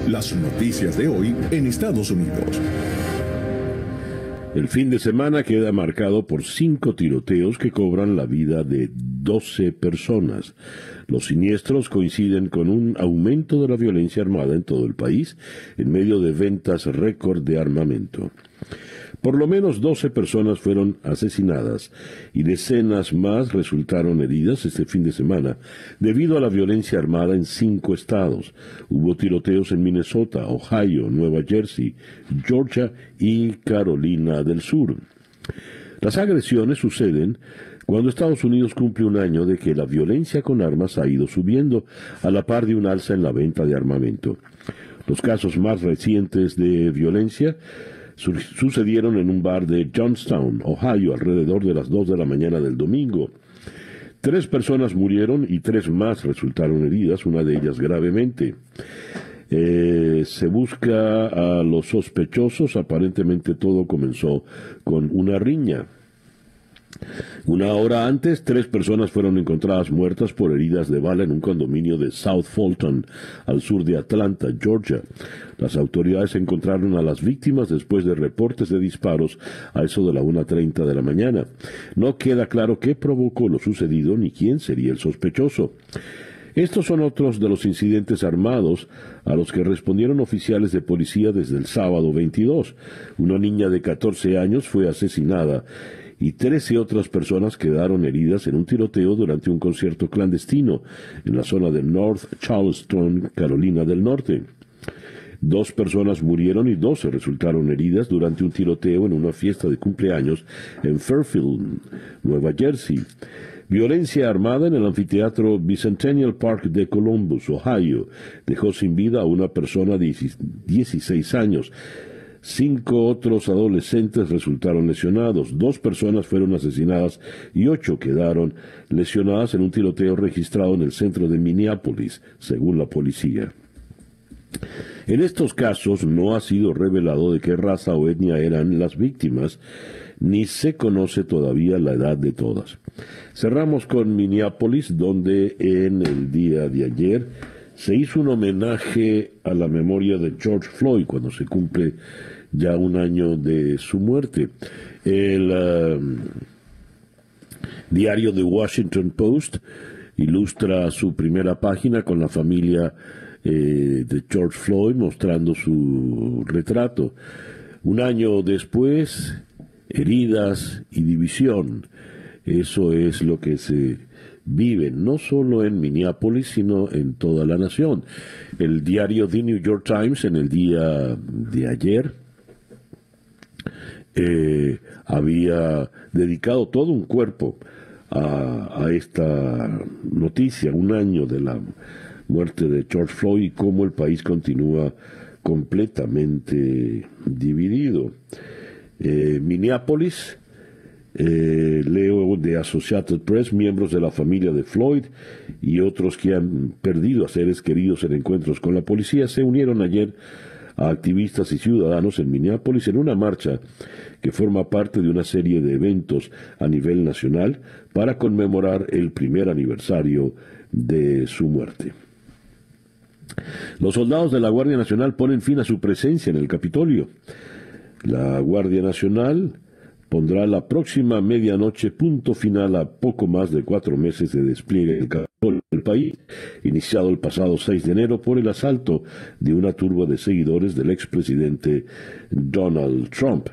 Las noticias de hoy en Estados Unidos. El fin de semana queda marcado por 5 tiroteos que cobran la vida de 12 personas. Los siniestros coinciden con un aumento de la violencia armada en todo el país, en medio de ventas récord de armamento. Por lo menos 12 personas fueron asesinadas y decenas más resultaron heridas este fin de semana debido a la violencia armada en 5 estados. Hubo tiroteos en Minnesota, Ohio, Nueva Jersey, Georgia y Carolina del Sur. Las agresiones suceden cuando Estados Unidos cumple un año de que la violencia con armas ha ido subiendo a la par de un alza en la venta de armamento. Los casos más recientes de violencia sucedieron en un bar de Johnstown, Ohio, alrededor de las 2 de la mañana del domingo. 3 personas murieron y 3 más resultaron heridas, una de ellas gravemente. Se busca a los sospechosos. Aparentemente todo comenzó con una riña. Una hora antes, 3 personas fueron encontradas muertas por heridas de bala en un condominio de South Fulton, al sur de Atlanta, Georgia. Las autoridades encontraron a las víctimas después de reportes de disparos a eso de la 1:30 de la mañana. No queda claro qué provocó lo sucedido ni quién sería el sospechoso. Estos son otros de los incidentes armados a los que respondieron oficiales de policía desde el sábado 22. Una niña de 14 años fue asesinada y 13 otras personas quedaron heridas en un tiroteo durante un concierto clandestino en la zona de North Charleston, Carolina del Norte. 2 personas murieron y 12 resultaron heridas durante un tiroteo en una fiesta de cumpleaños en Fairfield, Nueva Jersey. Violencia armada en el anfiteatro Bicentennial Park de Columbus, Ohio, dejó sin vida a una persona de 16 años. 5 otros adolescentes resultaron lesionados, 2 personas fueron asesinadas y 8 quedaron lesionadas en un tiroteo registrado en el centro de Minneapolis, según la policía. En estos casos no ha sido revelado de qué raza o etnia eran las víctimas, ni se conoce todavía la edad de todas. Cerramos con Minneapolis, donde en el día de ayer se hizo un homenaje a la memoria de George Floyd cuando se cumple ya un año de su muerte. El diario The Washington Post ilustra su primera página con la familia de George Floyd mostrando su retrato. Un año después, heridas y división. Eso es lo que se vive no solo en Minneapolis, sino en toda la nación. El diario The New York Times en el día de ayer había dedicado todo un cuerpo a esta noticia, un año de la muerte de George Floyd y cómo el país continúa completamente dividido. Minneapolis, leo de Associated Press, miembros de la familia de Floyd y otros que han perdido a seres queridos en encuentros con la policía se unieron ayer a activistas y ciudadanos en Minneapolis en una marcha que forma parte de una serie de eventos a nivel nacional para conmemorar el primer aniversario de su muerte. Los soldados de la Guardia Nacional ponen fin a su presencia en el Capitolio. La Guardia Nacional pondrá la próxima medianoche punto final a poco más de 4 meses de despliegue del Capitolio del país, iniciado el pasado 6 de enero por el asalto de una turba de seguidores del expresidente Donald Trump.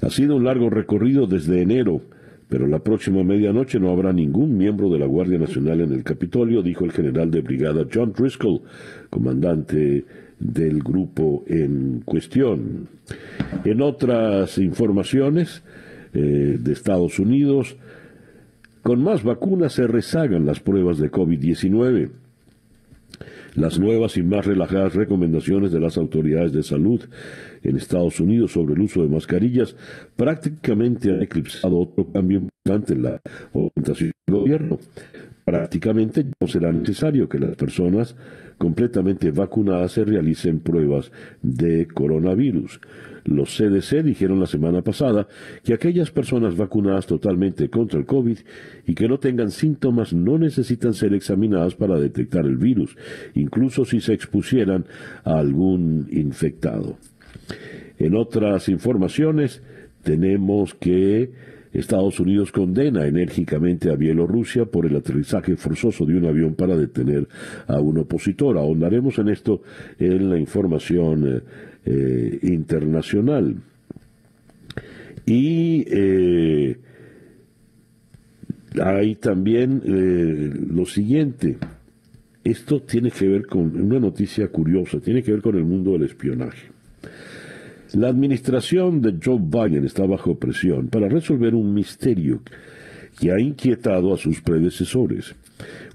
Ha sido un largo recorrido desde enero, pero la próxima medianoche no habrá ningún miembro de la Guardia Nacional en el Capitolio, dijo el general de brigada John Driscoll, comandante del grupo en cuestión. En otras informaciones de Estados Unidos, con más vacunas se rezagan las pruebas de COVID-19. Las nuevas y más relajadas recomendaciones de las autoridades de salud en Estados Unidos sobre el uso de mascarillas prácticamente han eclipsado otro cambio importante en la orientación del gobierno. Prácticamente no será necesario que las personas completamente vacunadas se realicen pruebas de coronavirus. Los CDC dijeron la semana pasada que aquellas personas vacunadas totalmente contra el COVID y que no tengan síntomas no necesitan ser examinadas para detectar el virus, incluso si se expusieran a algún infectado. En otras informaciones, tenemos que Estados Unidos condena enérgicamente a Bielorrusia por el aterrizaje forzoso de un avión para detener a un opositor. Ahondaremos en esto en la información internacional. Y hay también lo siguiente. Esto tiene que ver con una noticia curiosa, tiene que ver con el mundo del espionaje. La administración de Joe Biden está bajo presión para resolver un misterio que ha inquietado a sus predecesores.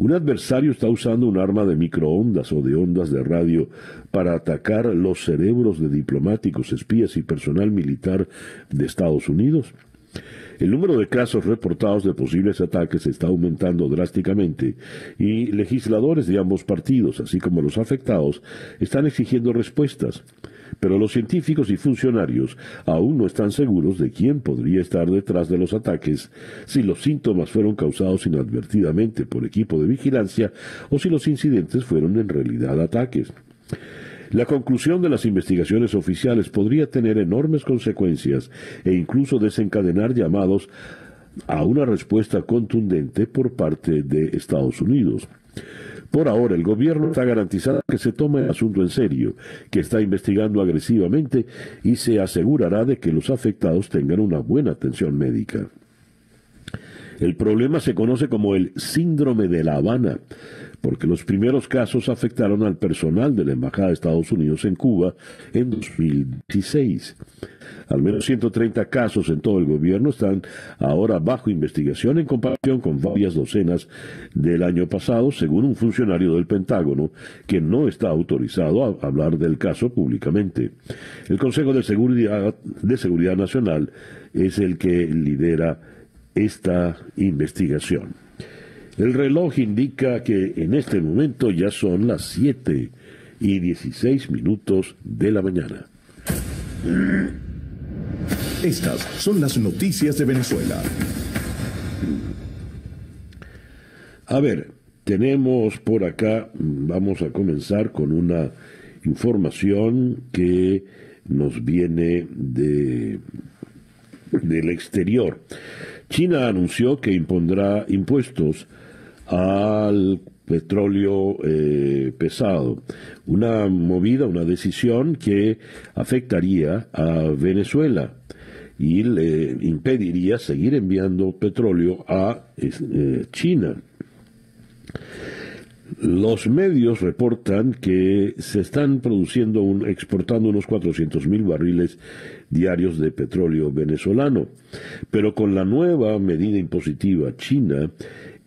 Un adversario está usando un arma de microondas o de ondas de radio para atacar los cerebros de diplomáticos, espías y personal militar de Estados Unidos. El número de casos reportados de posibles ataques está aumentando drásticamente y legisladores de ambos partidos, así como los afectados, están exigiendo respuestas. Pero los científicos y funcionarios aún no están seguros de quién podría estar detrás de los ataques, si los síntomas fueron causados inadvertidamente por equipo de vigilancia o si los incidentes fueron en realidad ataques. La conclusión de las investigaciones oficiales podría tener enormes consecuencias e incluso desencadenar llamados a una respuesta contundente por parte de Estados Unidos. Por ahora, el gobierno está garantizando que se tome el asunto en serio, que está investigando agresivamente y se asegurará de que los afectados tengan una buena atención médica. El problema se conoce como el síndrome de La Habana, porque los primeros casos afectaron al personal de la Embajada de Estados Unidos en Cuba en 2016. Al menos 130 casos en todo el gobierno están ahora bajo investigación en comparación con varias docenas del año pasado, según un funcionario del Pentágono que no está autorizado a hablar del caso públicamente. El Consejo de Seguridad Nacional es el que lidera esta investigación. El reloj indica que en este momento ya son las 7:16 de la mañana. Estas son las noticias de Venezuela. A ver, tenemos por acá, vamos a comenzar con una información que nos viene del exterior. China anunció que impondrá impuestos al petróleo pesado. Una movida, una decisión que afectaría a Venezuela y le impediría seguir enviando petróleo a China. Los medios reportan que se están exportando unos 400,000 barriles diarios de petróleo venezolano, pero con la nueva medida impositiva china,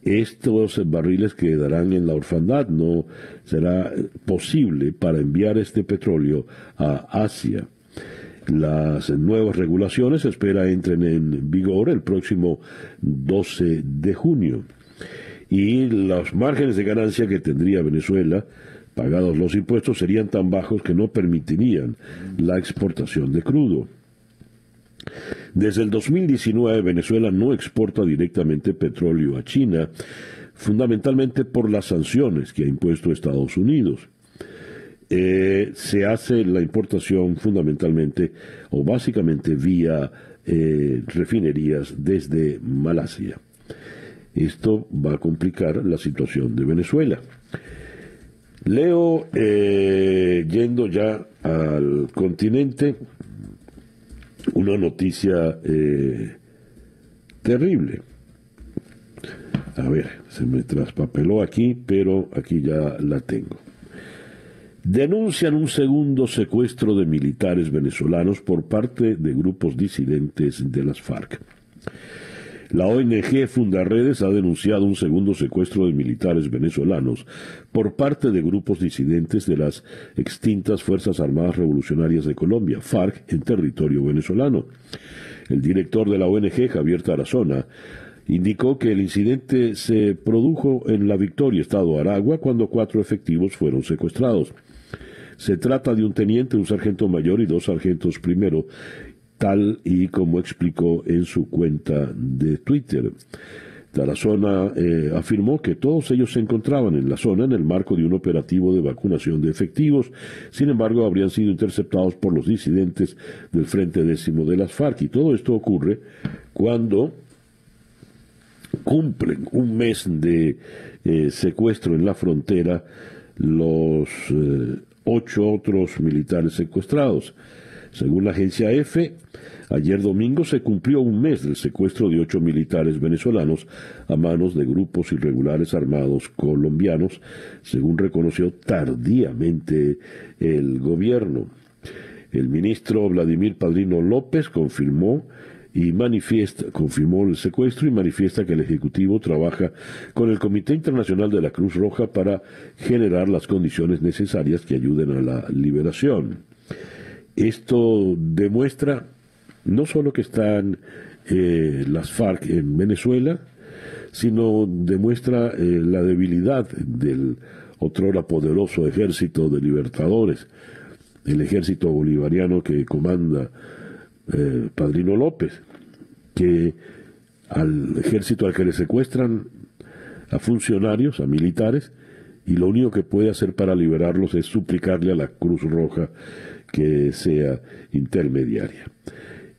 estos barriles quedarán en la orfandad. No será posible para enviar este petróleo a Asia. Las nuevas regulaciones se espera entren en vigor el próximo 12 de junio. Y los márgenes de ganancia que tendría Venezuela, pagados los impuestos, serían tan bajos que no permitirían la exportación de crudo. Desde el 2019, Venezuela no exporta directamente petróleo a China, fundamentalmente por las sanciones que ha impuesto Estados Unidos. Se hace la importación fundamentalmente o básicamente vía refinerías desde Malasia. Esto va a complicar la situación de Venezuela. Leo, yendo ya al continente, una noticia terrible. A ver, se me traspapeló aquí, pero aquí ya la tengo. Denuncian un segundo secuestro de militares venezolanos por parte de grupos disidentes de las FARC. La ONG Fundaredes ha denunciado un segundo secuestro de militares venezolanos por parte de grupos disidentes de las extintas Fuerzas Armadas Revolucionarias de Colombia, FARC, en territorio venezolano. El director de la ONG, Javier Tarazona, indicó que el incidente se produjo en La Victoria, estado Aragua, cuando 4 efectivos fueron secuestrados. Se trata de un teniente, un sargento mayor y 2 sargentos primero, tal y como explicó en su cuenta de Twitter. Tarazona afirmó que todos ellos se encontraban en la zona en el marco de un operativo de vacunación de efectivos. Sin embargo, habrían sido interceptados por los disidentes del Frente Décimo de las FARC. Y todo esto ocurre cuando cumplen un mes de secuestro en la frontera los 8 otros militares secuestrados. Según la agencia EFE, ayer domingo se cumplió un mes del secuestro de 8 militares venezolanos a manos de grupos irregulares armados colombianos, según reconoció tardíamente el gobierno. El ministro Vladimir Padrino López confirmó el secuestro y manifiesta que el Ejecutivo trabaja con el Comité Internacional de la Cruz Roja para generar las condiciones necesarias que ayuden a la liberación. Esto demuestra no solo que están las FARC en Venezuela, sino demuestra la debilidad del otrora poderoso Ejército de Libertadores, el ejército bolivariano que comanda Padrino López, que al ejército al que le secuestran a funcionarios, a militares, y lo único que puede hacer para liberarlos es suplicarle a la Cruz Roja que sea intermediaria.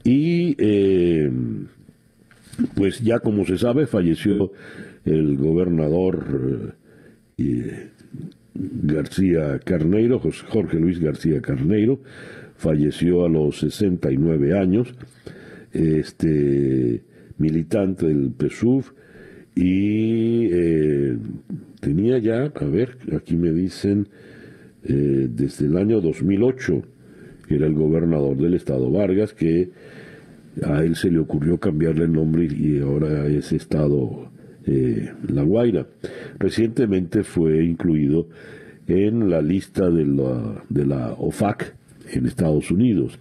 Y pues ya como se sabe, falleció el gobernador García Carneiro, Jorge Luis García Carneiro, falleció a los 69 años, militante del PSUV, y tenía ya, a ver, aquí me dicen, desde el año 2008, era el gobernador del estado Vargas, que a él se le ocurrió cambiarle el nombre y ahora es estado La Guaira. Recientemente fue incluido en la lista de la OFAC en Estados Unidos,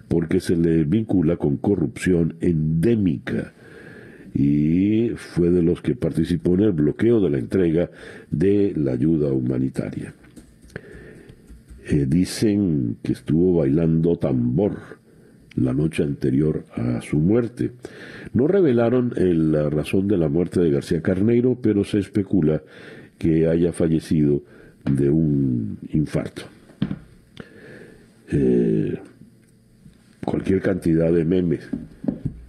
porque se le vincula con corrupción endémica y fue de los que participó en el bloqueo de la entrega de la ayuda humanitaria. Dicen que estuvo bailando tambor la noche anterior a su muerte. No revelaron la razón de la muerte de García Carneiro, pero se especula que haya fallecido de un infarto. Cualquier cantidad de memes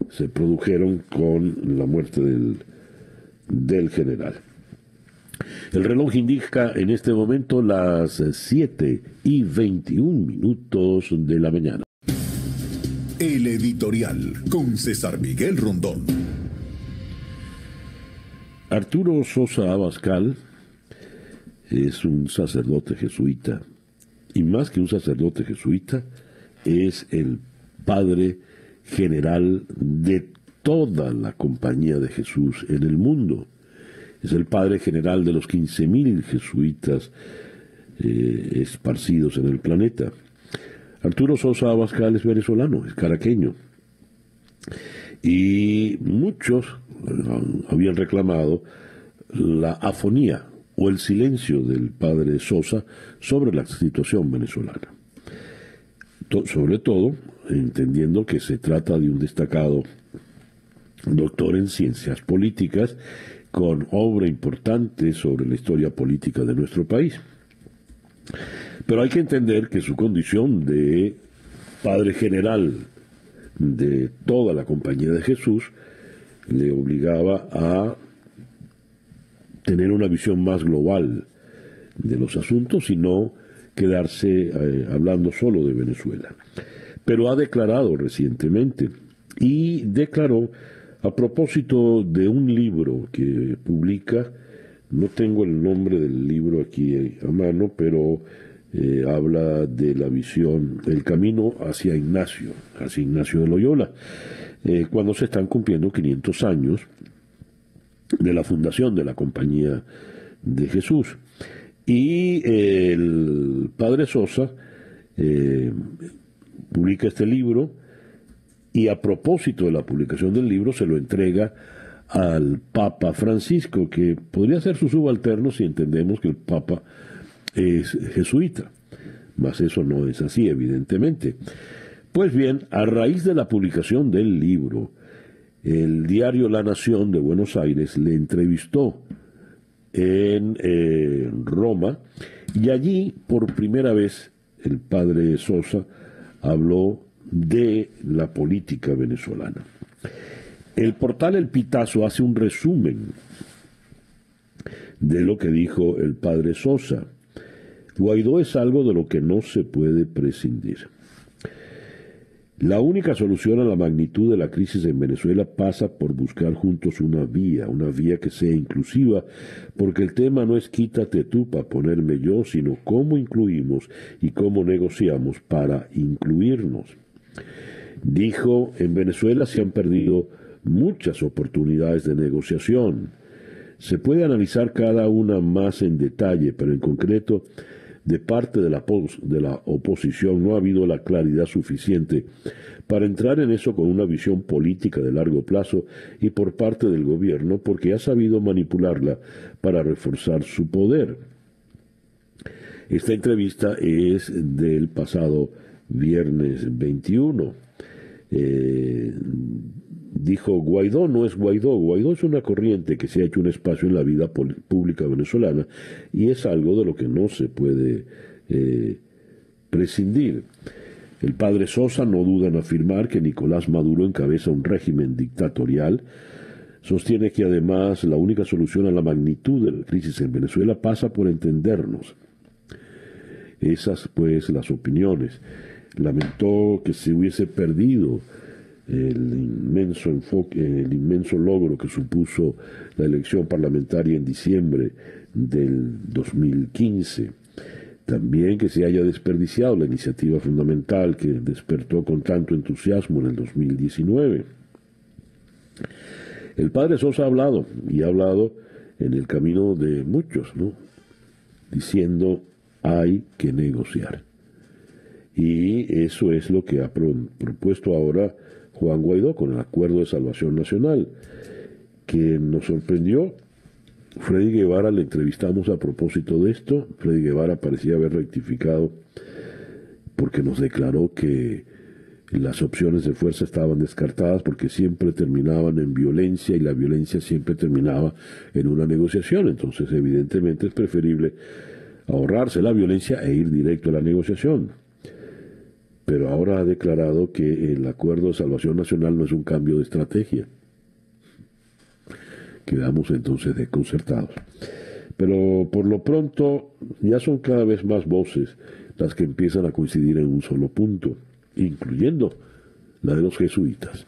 se produjeron con la muerte del general. El reloj indica en este momento las 7:21 de la mañana. El editorial con César Miguel Rondón. Arturo Sosa Abascal es un sacerdote jesuita, y más que un sacerdote jesuita, es el padre general de toda la compañía de Jesús en el mundo. Es el padre general de los 15.000 jesuitas esparcidos en el planeta. Arturo Sosa Abascal es venezolano, es caraqueño. Y muchos habían reclamado la afonía o el silencio del padre Sosa sobre la situación venezolana. Sobre todo, entendiendo que se trata de un destacado doctor en ciencias políticas con obra importante sobre la historia política de nuestro país. Pero hay que entender que su condición de padre general de toda la compañía de Jesús le obligaba a tener una visión más global de los asuntos y no quedarse hablando solo de Venezuela. Pero ha declarado recientemente, y declaró a propósito de un libro que publica, no tengo el nombre del libro aquí a mano, pero habla de la visión, el camino hacia Ignacio de Loyola, cuando se están cumpliendo 500 años de la fundación de la Compañía de Jesús. Y el padre Sosa publica este libro Y a propósito de la publicación del libro, se lo entrega al Papa Francisco, que podría ser su subalterno si entendemos que el Papa es jesuita. Mas eso no es así, evidentemente. Pues bien, a raíz de la publicación del libro, el diario La Nación de Buenos Aires le entrevistó en Roma, y allí por primera vez el padre Sosa habló de la política venezolana. El portal El Pitazo hace un resumen de lo que dijo el padre Sosa. Guaidó es algo de lo que no se puede prescindir. La única solución a la magnitud de la crisis en Venezuela pasa por buscar juntos una vía que sea inclusiva, porque el tema no es quítate tú para ponerme yo, sino cómo incluimos y cómo negociamos para incluirnos. Dijo, en Venezuela se han perdido muchas oportunidades de negociación. Se puede analizar cada una más en detalle, pero en concreto, de parte de la oposición no ha habido la claridad suficiente para entrar en eso con una visión política de largo plazo, y por parte del gobierno porque ha sabido manipularla para reforzar su poder. Esta entrevista es del pasado viernes 21. Dijo, Guaidó no es Guaidó. Guaidó es una corriente que se ha hecho un espacio en la vida pública venezolana y es algo de lo que no se puede prescindir. El padre Sosa no duda en afirmar que Nicolás Maduro encabeza un régimen dictatorial. Sostiene que además la única solución a la magnitud de la crisis en Venezuela pasa por entendernos. Esas pues las opiniones. Lamentó que se hubiese perdido el inmenso logro que supuso la elección parlamentaria en diciembre del 2015. También que se haya desperdiciado la iniciativa fundamental que despertó con tanto entusiasmo en el 2019. El padre Sosa ha hablado, y ha hablado en el camino de muchos, ¿no? Diciendo, hay que negociar. Y eso es lo que ha propuesto ahora Juan Guaidó con el Acuerdo de Salvación Nacional, que nos sorprendió. Freddy Guevara le entrevistamos a propósito de esto. Freddy Guevara parecía haber rectificado porque nos declaró que las opciones de fuerza estaban descartadas porque siempre terminaban en violencia y la violencia siempre terminaba en una negociación. Entonces, evidentemente, es preferible ahorrarse la violencia e ir directo a la negociación. Pero ahora ha declarado que el Acuerdo de Salvación Nacional no es un cambio de estrategia. Quedamos entonces desconcertados. Pero por lo pronto ya son cada vez más voces las que empiezan a coincidir en un solo punto, incluyendo la de los jesuitas.